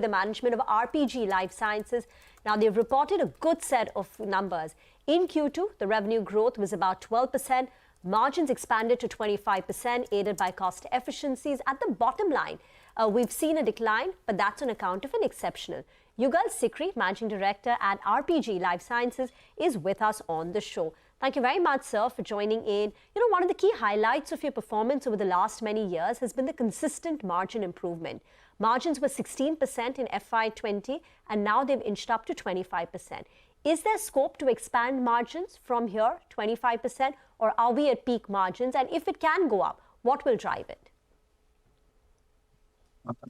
the management of RPG Life Sciences. Now, they've reported a good set of numbers. In Q2, the revenue growth was about 12%. Margins expanded to 25%, aided by cost efficiencies. At the bottom line, we've seen a decline, but that's on account of an exceptional. Yugal Sikri, Managing Director at RPG Life Sciences, is with us on the show. Thank you very much, sir, for joining in. One of the key highlights of your performance over the last many years has been the consistent margin improvement. Margins were 16% in FY20, and now they've inched up to 25%. Is there scope to expand margins from here, 25%, or are we at peak margins? And if it can go up, what will drive it?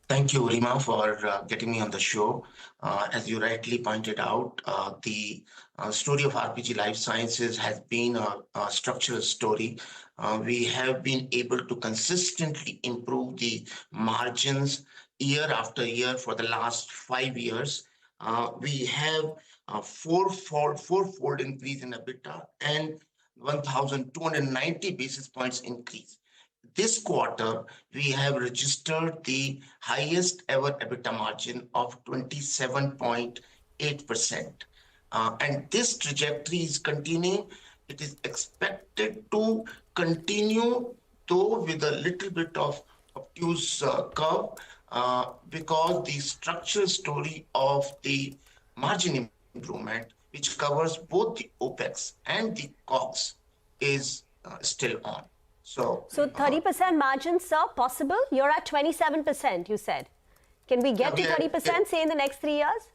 Thank you, Rima, for getting me on the show. As you rightly pointed out, the story of RPG Life Sciences has been a structural story. We have been able to consistently improve the margins year after year for the last 5 years. We have a fourfold increase in EBITDA and 1,290 basis points increase. This quarter, we have registered the highest ever EBITDA margin of 27.8%. And this trajectory is continuing. It is expected to continue, though with a little bit of obtuse curve, because the structural story of the margin improvement, which covers both the OPEX and the COGS, is still on. So 30% margins, sir, possible? You're at 27%, you said. Can we get to 30%, say, in the next 3 years?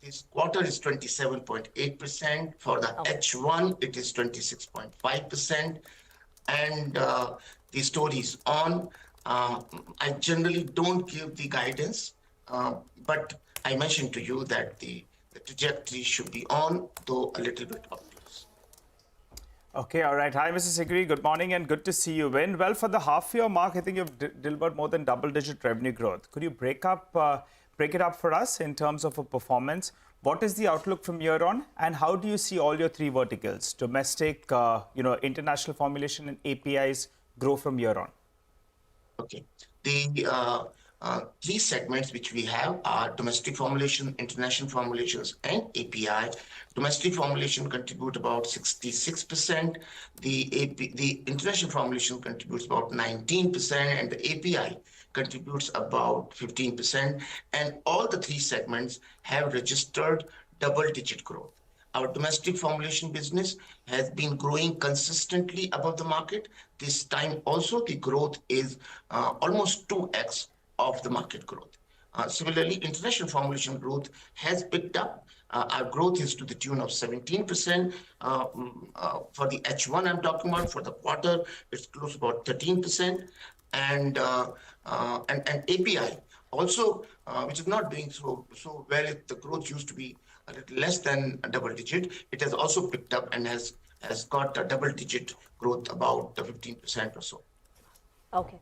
This quarter is 27.8%. For the H1, it is 26.5%. And the story is on. I generally don't give the guidance, but I mentioned to you that the trajectory should be on, though a little bit obtuse. Okay, all right. Hi, Mr. Sikri. Good morning and good to see you in. Well, for the half-year mark, I think you've delivered more than double-digit revenue growth. Could you break it up for us in terms of a performance? What is the outlook from here on, and how do you see all your three verticals, domestic, international formulation and APIs, grow from here on? Okay. The three segments which we have are domestic formulation, international formulations, and API. Domestic formulation contribute about 66%. The international formulation contributes about 19%, and the API contributes about 15%. And all the three segments have registered double-digit growth. Our domestic formulation business has been growing consistently above the market. This time also, the growth is almost 2x of the market growth. Similarly, international formulation growth has picked up. Our growth is to the tune of 17%. For the H1 I'm talking about, for the quarter, it's close to about 13%. And API also, which is not doing so well, the growth used to be a little less than a double digit. It has also picked up and has got a double-digit growth, about 15% or so. Okay.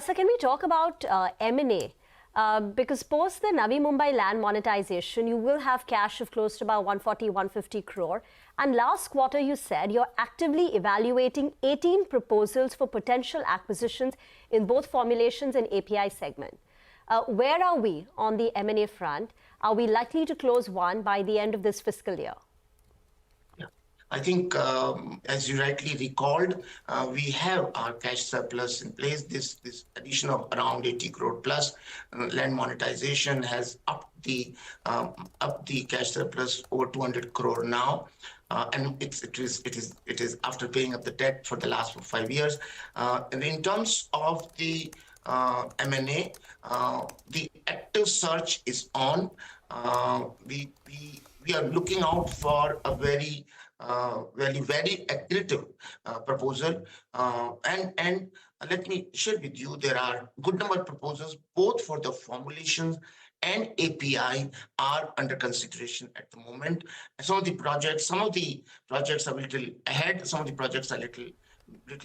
So can we talk about M&A? Because post the Navi Mumbai land monetization, you will have cash of close to about 140-150 crore. And last quarter, you said you're actively evaluating 18 proposals for potential acquisitions in both formulations and API segment. Where are we on the M&A front? Are we likely to close one by the end of this fiscal year? Yeah. I think, as you rightly recalled, we have our cash surplus in place. This addition of around 80 crore plus land monetization has upped the cash surplus over 200 crore now. And it is after paying up the debt for the last 5 years. And in terms of the M&A, the active search is on. We are looking out for a very accretive proposal. And let me share with you, there are good number of proposals, both for the formulations and API are under consideration at the moment. Some of the projects are a little ahead, some of the projects are a little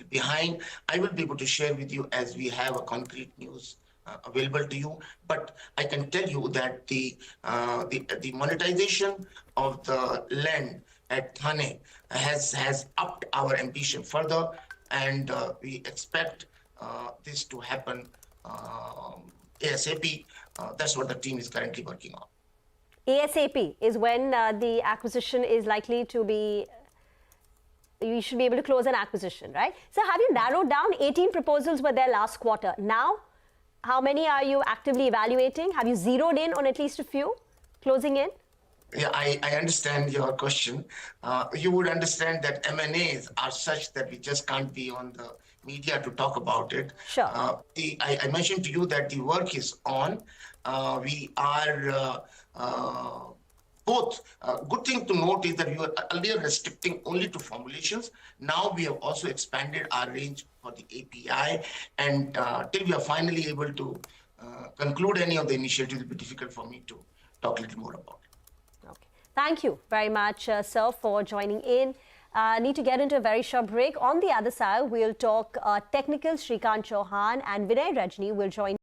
behind. I will be able to share with you as we have a concrete news available to you. But I can tell you that the monetization of the land at Thane has upped our ambition further, and we expect this to happen ASAP. That's what the team is currently working on. ASAP is when the acquisition is likely to be, you should be able to close an acquisition, right? So have you narrowed down? 18 proposals were there last quarter. Now, how many are you actively evaluating? Have you zeroed in on at least a few closing in? Yeah, I understand your question. You would understand that M&As are such that we just can't be on the media to talk about it. Sure. I mentioned to you that the work is on. We are both. Good thing to note is that we were earlier restricting only to formulations. Now we have also expanded our range for the API, and till we are finally able to conclude any of the initiatives, it will be difficult for me to talk a little more about it. Okay. Thank you very much, sir, for joining in. Need to get into a very short break. On the other side, we'll talk technical. Shrikant Chauhan and Vinay Rajni will join